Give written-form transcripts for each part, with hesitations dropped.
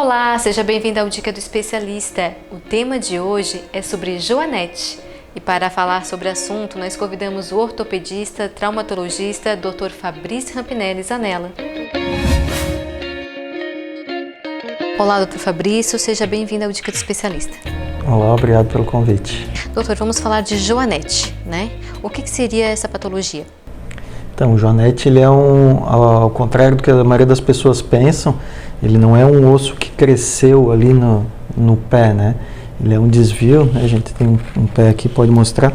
Olá, seja bem-vindo ao Dica do Especialista. O tema de hoje é sobre Joanete. E para falar sobre o assunto, nós convidamos o ortopedista, traumatologista, Dr. Fabrício Rampinelli Zanella. Olá, Dr. Fabrício, seja bem-vindo ao Dica do Especialista. Olá, obrigado pelo convite. Doutor, vamos falar de Joanete, né? O que seria essa patologia? Então, o Joanete, ele é ao contrário do que a maioria das pessoas pensam, ele não é um osso que cresceu ali no pé, né? Ele é um desvio, né? A gente tem um pé aqui, pode mostrar.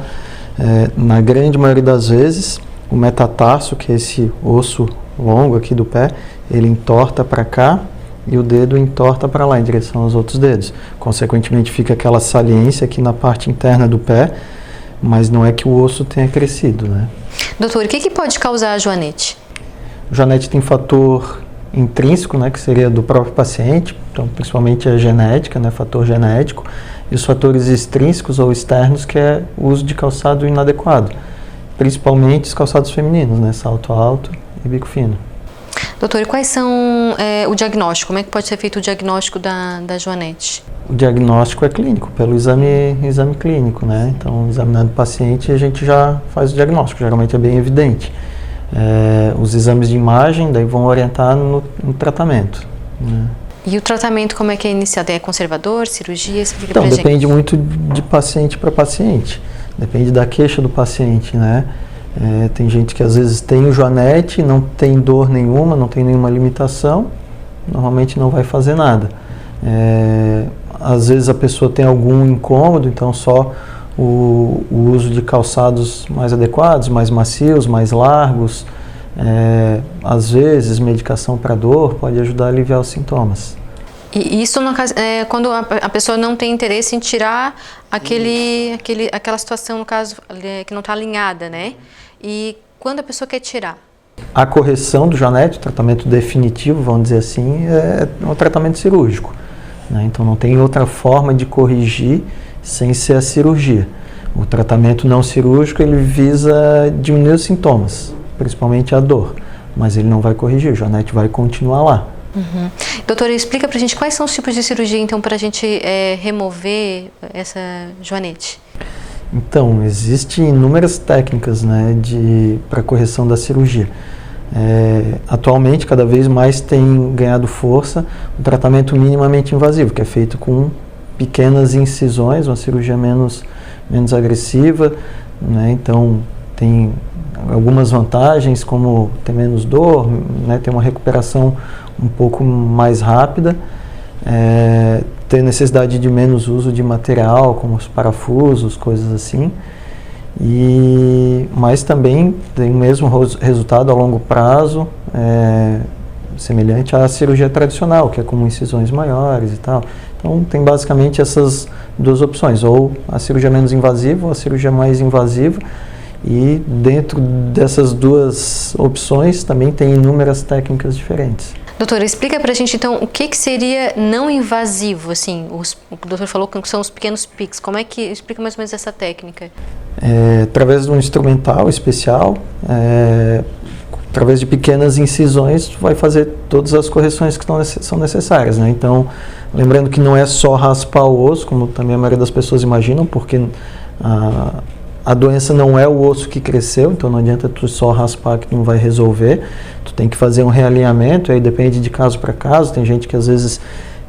Na grande maioria das vezes, o metatarso, que é esse osso longo aqui do pé, ele entorta para cá e o dedo entorta para lá, em direção aos outros dedos. Consequentemente, fica aquela saliência aqui na parte interna do pé, mas não é que o osso tenha crescido, né? Doutor, o que pode causar a Joanete? O Joanete tem fator intrínseco, né, que seria do próprio paciente, então principalmente a genética, né, fator genético, e os fatores extrínsecos ou externos, que é o uso de calçado inadequado, principalmente os calçados femininos, né, salto alto e bico fino. Doutor, e quais são o diagnóstico? Como é que pode ser feito o diagnóstico da Joanete? O diagnóstico é clínico, pelo exame clínico, né? Então, examinando o paciente, a gente já faz o diagnóstico, geralmente é bem evidente. Os exames de imagem daí vão orientar no tratamento, né? E o tratamento, como é que é iniciado? É conservador, cirurgia? Explica então, pra depende gente. muito de paciente para paciente, depende da queixa do paciente, né? Tem gente que às vezes tem o Joanete, não tem dor nenhuma, não tem nenhuma limitação, normalmente não vai fazer nada. Às vezes a pessoa tem algum incômodo, então só o uso de calçados mais adequados, mais macios, mais largos, às vezes medicação para dor pode ajudar a aliviar os sintomas. E isso quando a pessoa não tem interesse em tirar aquela situação, no caso, que não está alinhada, né? E quando a pessoa quer tirar? A correção do Joanete, o tratamento definitivo, vamos dizer assim, é um tratamento cirúrgico, né? Então não tem outra forma de corrigir sem ser a cirurgia. O tratamento não cirúrgico, ele visa diminuir os sintomas, principalmente a dor, mas ele não vai corrigir, o Joanete vai continuar lá. Uhum. Doutora, explica pra gente quais são os tipos de cirurgia, então, para a gente remover essa Joanete. Então, existem inúmeras técnicas, né, para correção da cirurgia. Atualmente, cada vez mais tem ganhado força o tratamento minimamente invasivo, que é feito com pequenas incisões, uma cirurgia menos agressiva, né? Então, tem algumas vantagens, como ter menos dor, né, ter uma recuperação um pouco mais rápida, ter necessidade de menos uso de material, como os parafusos, coisas assim, mas também tem o mesmo resultado a longo prazo, semelhante à cirurgia tradicional, que é com incisões maiores e tal. Então tem basicamente essas duas opções, ou a cirurgia menos invasiva ou a cirurgia mais invasiva, e dentro dessas duas opções também tem inúmeras técnicas diferentes. Doutora, explica pra gente então o que seria não invasivo, assim, o doutor falou que são os pequenos pics, como é que, explica mais ou menos essa técnica? Através de um instrumental especial, através de pequenas incisões, vai fazer todas as correções que são necessárias, né? Então, lembrando que não é só raspar o osso, como também a maioria das pessoas imaginam, porque a doença não é o osso que cresceu, então não adianta tu só raspar que não vai resolver. Tu tem que fazer um realinhamento, aí depende de caso para caso. Tem gente que às vezes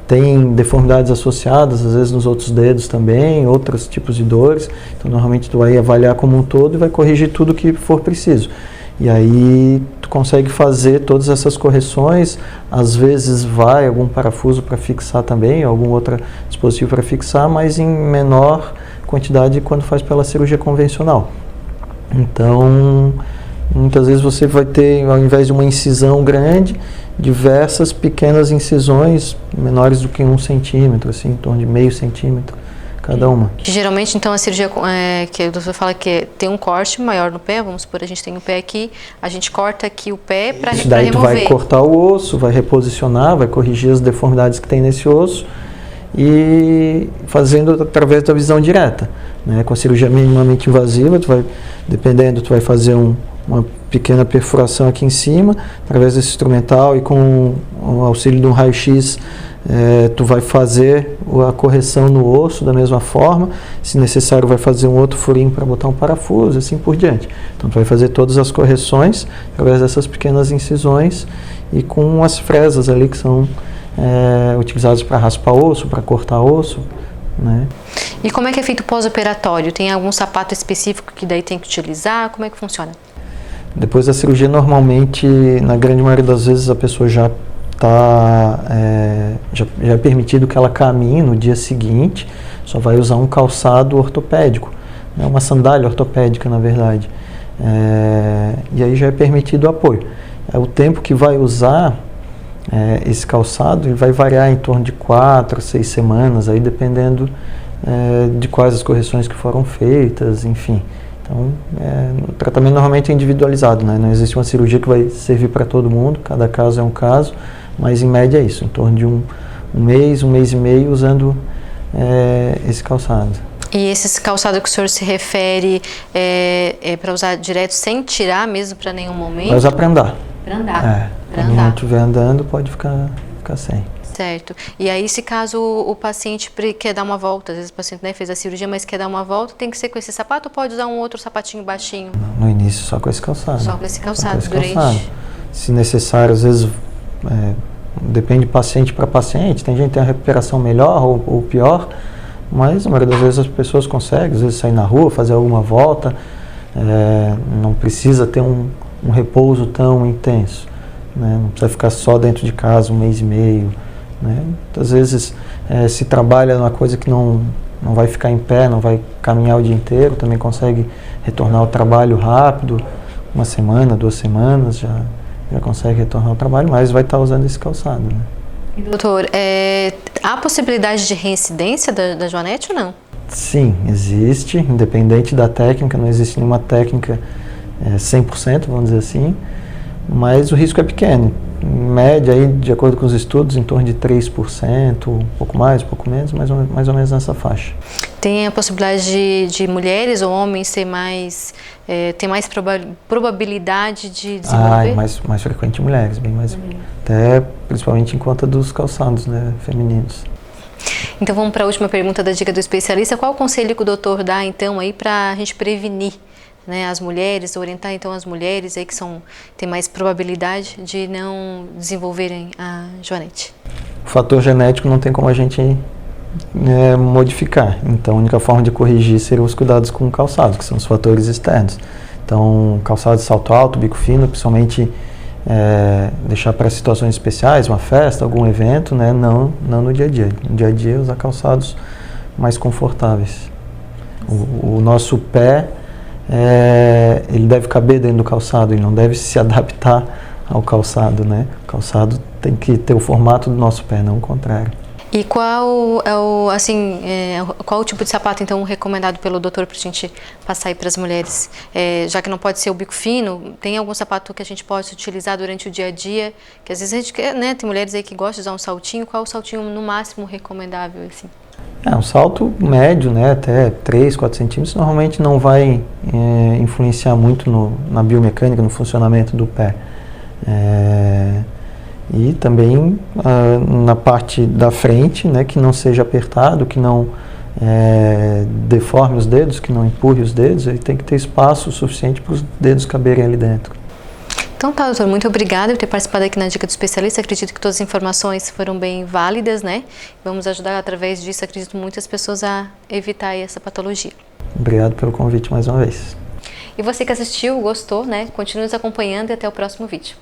tem deformidades associadas, às vezes nos outros dedos também, outros tipos de dores. Então normalmente tu vai avaliar como um todo e vai corrigir tudo que for preciso. E aí tu consegue fazer todas essas correções, às vezes vai algum parafuso para fixar também, algum outro dispositivo para fixar, mas em menor quantidade quando faz pela cirurgia convencional. Então, muitas vezes você vai ter, ao invés de uma incisão grande, diversas pequenas incisões menores do que 1 centímetro, assim, em torno de meio centímetro cada uma. Geralmente, então, a cirurgia que o doutor fala que tem um corte maior no pé, vamos supor, a gente tem o pé aqui, a gente corta aqui o pé para remover. Daí tu vai cortar o osso, vai reposicionar, vai corrigir as deformidades que tem nesse osso, e fazendo através da visão direta, né? Com a cirurgia minimamente invasiva, tu vai fazer uma pequena perfuração aqui em cima, através desse instrumental e com o auxílio de um raio-x tu vai fazer a correção no osso da mesma forma, se necessário vai fazer um outro furinho para botar um parafuso, assim por diante. Então tu vai fazer todas as correções através dessas pequenas incisões e com as fresas ali que são utilizadas para raspar osso, para cortar osso, né? E como é que é feito o pós-operatório? Tem algum sapato específico que daí tem que utilizar? Como é que funciona? Depois da cirurgia, normalmente, na grande maioria das vezes, a pessoa já é permitido que ela caminhe no dia seguinte, só vai usar um calçado ortopédico, né, uma sandália ortopédica, na verdade. E aí já é permitido o apoio. O tempo que vai usar esse calçado ele vai variar em torno de 4 a 6 semanas, aí dependendo de quais as correções que foram feitas, enfim. Então, o tratamento normalmente é individualizado, né? Não existe uma cirurgia que vai servir para todo mundo, cada caso é um caso, mas em média é isso, em torno de um mês e meio usando esse calçado. E esse calçado que o senhor se refere é para usar direto sem tirar mesmo para nenhum momento? Vai usar para andar. Para andar. Quando não estiver andando, pode ficar sem. Certo. E aí, se caso o paciente quer dar uma volta, às vezes o paciente fez a cirurgia, mas quer dar uma volta, tem que ser com esse sapato ou pode usar um outro sapatinho baixinho? No início, só com esse calçado. Só com esse calçado, calçado. Se necessário, às vezes, depende de paciente para paciente, tem gente que tem uma recuperação melhor ou pior, mas a maioria das vezes as pessoas conseguem, às vezes sair na rua, fazer alguma volta, não precisa ter um repouso tão intenso, né? Não precisa ficar só dentro de casa um mês e meio, né? Muitas vezes se trabalha numa coisa que não vai ficar em pé, não vai caminhar o dia inteiro, também consegue retornar ao trabalho rápido, 1 semana, 2 semanas, já consegue retornar ao trabalho, mas vai estar usando esse calçado, né? E, doutor, há possibilidade de reincidência da Joanete ou não? Sim, existe, independente da técnica, não existe nenhuma técnica 100%, vamos dizer assim, mas o risco é pequeno. Em média, aí, de acordo com os estudos, em torno de 3%, um pouco mais, um pouco menos, mais ou menos nessa faixa. Tem a possibilidade de mulheres ou homens ter mais probabilidade de desenvolver? Mais frequente em mulheres, bem mais, até principalmente em conta dos calçados, né, femininos. Então vamos para a última pergunta da dica do especialista. Qual o conselho que o doutor dá então aí para a gente prevenir, né, as mulheres, orientar então as mulheres aí que têm mais probabilidade de não desenvolverem a Joanete? O fator genético não tem como a gente modificar, então a única forma de corrigir seriam os cuidados com calçados, que são os fatores externos. Então, calçado de salto alto, bico fino, principalmente deixar para situações especiais, uma festa, algum evento, né? Não no dia a dia. No dia a dia, usar calçados mais confortáveis. O nosso pé, ele deve caber dentro do calçado, ele não deve se adaptar ao calçado, né? O calçado tem que ter o formato do nosso pé, não o contrário. E qual qual o tipo de sapato então recomendado pelo doutor para a gente passar aí para as mulheres? Já que não pode ser o bico fino, tem algum sapato que a gente pode utilizar durante o dia a dia? Que às vezes a gente quer, né? Tem mulheres aí que gostam de usar um saltinho. Qual o saltinho no máximo recomendável assim? Um salto médio, né? Até 3, 4 centímetros, normalmente não vai influenciar muito na biomecânica, no funcionamento do pé. E também na parte da frente, né, que não seja apertado, que não deforme os dedos, que não empurre os dedos, ele tem que ter espaço suficiente para os dedos caberem ali dentro. Então tá, doutor, muito obrigada por ter participado aqui na Dica do Especialista. Acredito que todas as informações foram bem válidas, né? Vamos ajudar através disso, acredito, muitas pessoas a evitar essa patologia. Obrigado pelo convite mais uma vez. E você que assistiu, gostou, né? Continue nos acompanhando e até o próximo vídeo.